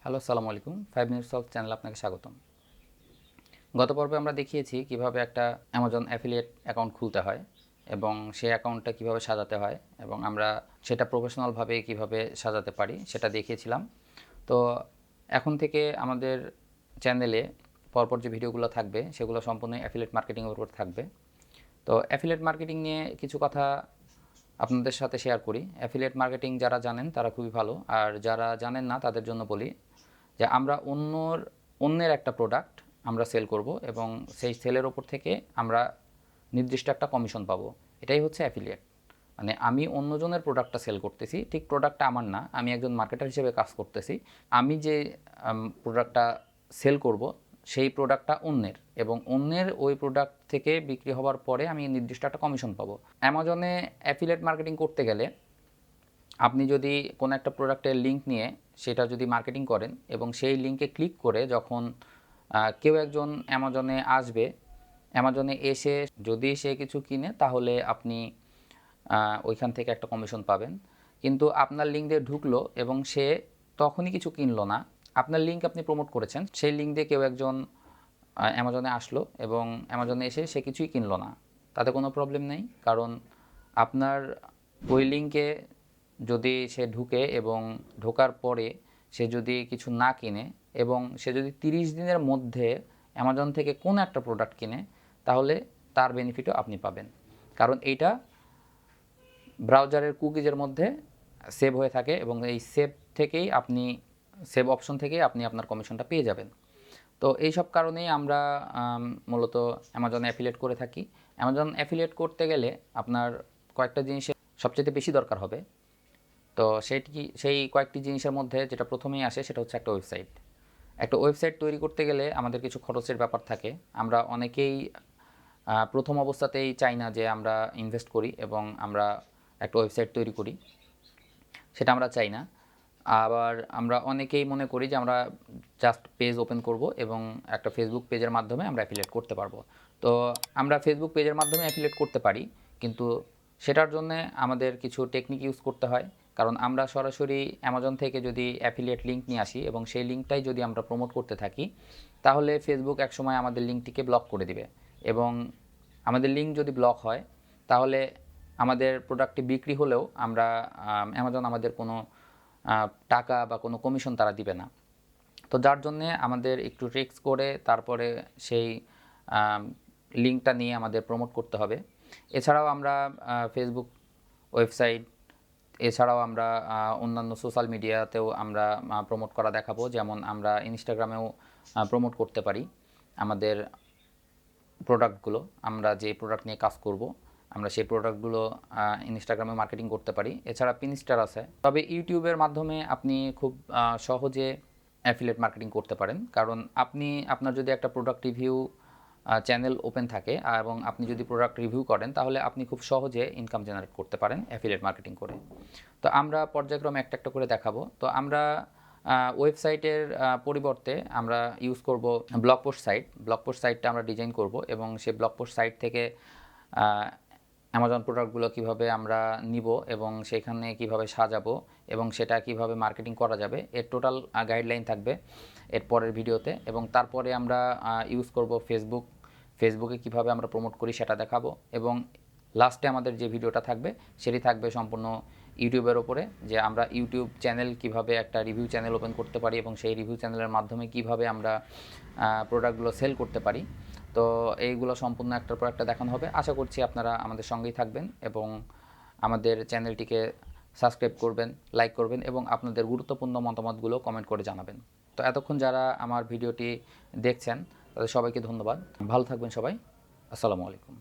Hello, আসসালামু আলাইকুম। 5 minute solve চ্যানেলে আপনাকে স্বাগতম। গত পর্বে আমরা দেখিয়েছি কিভাবে একটা অ্যামাজন অ্যাফিলিয়েট অ্যাকাউন্ট খুলতে হয় এবং সেই অ্যাকাউন্টটা কিভাবে সাজাতে হয় এবং আমরা সেটা প্রফেশনালভাবে কিভাবে সাজাতে পারি সেটা দেখিয়েছিলাম। তো এখন থেকে আমাদের চ্যানেলে পরপর যে ভিডিওগুলো থাকবে সেগুলো সম্পূর্ণ অ্যাফিলিয়েট মার্কেটিংয়ের উপর থাকবে। তো অ্যাফিলিয়েট মার্কেটিং নিয়ে কিছু কথা আপনাদের সাথে শেয়ার করি। অ্যাফিলিয়েট মার্কেটিং যারা জানেন তারা খুবই ভালো, আর যারা জানেন না তাদের জন্য বলি যে আমরা অন্যের একটা প্রোডাক্ট আমরা সেল করব এবং সেই সেলের ওপর থেকে আমরা নির্দিষ্ট একটা কমিশন পাবো। এটাই হচ্ছে অ্যাফিলিয়েট। মানে আমি অন্যজনের প্রোডাক্টটা সেল করতেছি, ঠিক প্রোডাক্টটা আমার না, আমি একজন মার্কেটার হিসেবে কাজ করতেছি। আমি যে প্রোডাক্টটা সেল করব সেই প্রোডাক্টটা অন্যের, এবং অন্যের ওই প্রোডাক্ট থেকে বিক্রি হওয়ার পরে আমি নির্দিষ্ট একটা কমিশন পাবো। অ্যামাজনে অ্যাফিলিয়েট মার্কেটিং করতে গেলে আপনি যদি কোনো একটা প্রোডাক্টের লিঙ্ক নিয়ে সেটা যদি মার্কেটিং করেন এবং সেই লিঙ্কে ক্লিক করে যখন কেউ একজন অ্যামাজনে আসবে, অ্যামাজনে এসে যদি সে কিছু কিনে তাহলে আপনি ওইখান থেকে একটা কমিশন পাবেন। কিন্তু আপনার লিঙ্ক দিয়ে ঢুকলো এবং সে তখনই কিছু কিনলো না, আপনার লিঙ্ক আপনি প্রমোট করেছেন, সেই লিঙ্ক দিয়ে কেউ একজন অ্যামাজনে আসলো এবং অ্যামাজনে এসে সে কিছুই কিনলো না, তাতে কোনো প্রবলেম নেই। কারণ আপনার ওই লিঙ্কে যদি সে ঢুকে এবং ঢোকার পরে সে যদি কিছু না কিনে এবং সে যদি 30 দিনের মধ্যে অ্যামাজন থেকে কোনো একটা প্রোডাক্ট কিনে তাহলে তার বেনিফিটও আপনি পাবেন। কারণ এইটা ব্রাউজারের কুকিজের মধ্যে সেভ হয়ে থাকে এবং এই সেভ অপশন থেকেই আপনি আপনার কমিশনটা পেয়ে যাবেন। তো এই সব কারণেই আমরা মূলত অ্যামাজনে অ্যাফিলিয়েট করে থাকি। অ্যামাজন অ্যাফিলিয়েট করতে গেলে আপনার কয়েকটা জিনিসের সবচেয়ে বেশি দরকার হবে। তো সেই কয়েকটি জিনিসের মধ্যে যেটা প্রথমেই আসে সেটা হচ্ছে একটা ওয়েবসাইট। একটা ওয়েবসাইট তৈরি করতে গেলে আমাদের কিছু খরচের ব্যাপার থাকে। আমরা অনেকেই প্রথম অবস্থাতেই চাই না যে আমরা ইনভেস্ট করি এবং আমরা একটা ওয়েবসাইট তৈরি করি, সেটা আমরা চাই না। আবার আমরা অনেকেই মনে করি যে আমরা জাস্ট পেজ ওপেন করব এবং একটা ফেসবুক পেজের মাধ্যমে আমরা অ্যাফিলিয়েট করতে পারবো। তো আমরা ফেসবুক পেজের মাধ্যমে অ্যাফিলিয়েট করতে পারি, কিন্তু সেটার জন্যে আমাদের কিছু টেকনিক ইউজ করতে হয়। কারণ আমরা সরাসরি অ্যামাজন থেকে যদি অ্যাফিলিয়েট লিঙ্ক নিয়ে আসি এবং সেই লিঙ্কটাই যদি আমরা প্রমোট করতে থাকি তাহলে ফেসবুক একসময় আমাদের লিঙ্কটিকে ব্লক করে দিবে, এবং আমাদের লিঙ্ক যদি ব্লক হয় তাহলে আমাদের প্রোডাক্টটি বিক্রি হলেও আমরা অ্যামাজন আমাদের কোনো টাকা বা কোনো কমিশন তারা দিবে না। তো যার জন্যে আমাদের একটু ট্রিক্স করে তারপরে সেই লিঙ্কটা নিয়ে আমাদের প্রমোট করতে হবে। এছাড়াও আমরা ফেসবুক ওয়েবসাইট, এছাড়াও আমরা অন্যান্য সোশ্যাল মিডিয়াতেও আমরা প্রমোট করা দেখাবো। যেমন আমরা ইনস্টাগ্রামেও প্রমোট করতে পারি আমাদের প্রোডাক্টগুলো। আমরা যে প্রোডাক্ট নিয়ে কাজ করব আমরা সেই প্রোডাক্টগুলো ইনস্টাগ্রামে মার্কেটিং করতে পারি। এছাড়া পিনস্টার আছে। তবে ইউটিউবের মাধ্যমে আপনি খুব সহজে অ্যাফিলিয়েট মার্কেটিং করতে পারেন। কারণ আপনার যদি একটা প্রোডাক্ট রিভিউ চ্যানেল ওপেন থাকে এবং আপনি যদি প্রোডাক্ট রিভিউ করেন তাহলে আপনি খুব সহজে ইনকাম জেনারেট করতে পারেন অ্যাফিলিয়েট মার্কেটিং করে। তো আমরা পর্যায়ক্রমে একটা একটা করে দেখাবো। তো আমরা ওয়েবসাইটের পরিবর্তে আমরা ইউজ করব ব্লগ পোস্ট সাইটটা আমরা ডিজাইন করব এবং সেই ব্লগ পোস্ট সাইট থেকে অ্যামাজন প্রোডাক্টগুলো কিভাবে আমরা নিব এবং সেখানে কিভাবে সাজাবো এবং সেটা কিভাবে মার্কেটিং করা যাবে এর টোটাল গাইডলাইন থাকবে এর পরের ভিডিওতে। এবং তারপরে আমরা ইউজ করব ফেসবুকে কিভাবে আমরা প্রমোট করি সেটা দেখাবো, এবং লাস্টে আমাদের যে ভিডিওটা থাকবে সেটি থাকবে সম্পূর্ণ ইউটিউবের ওপরে, যে আমরা ইউটিউব চ্যানেল কিভাবে একটা রিভিউ চ্যানেল ওপেন করতে পারি এবং সেই রিভিউ চ্যানেলের মাধ্যমে কিভাবে আমরা প্রোডাক্টগুলো সেল করতে পারি। তো এইগুলো সম্পূর্ণ একটার পর একটা দেখানো হবে। আশা করছি আপনারা আমাদের সঙ্গেই থাকবেন এবং আমাদের চ্যানেলটিকে সাবস্ক্রাইব করবেন, লাইক করবেন এবং আপনাদের গুরুত্বপূর্ণ মতামতগুলো কমেন্ট করে জানাবেন। তো এতক্ষণ যারা আমার ভিডিওটি দেখছেন তাদের সবাইকে ধন্যবাদ। ভালো থাকবেন সবাই। আসসালামু আলাইকুম।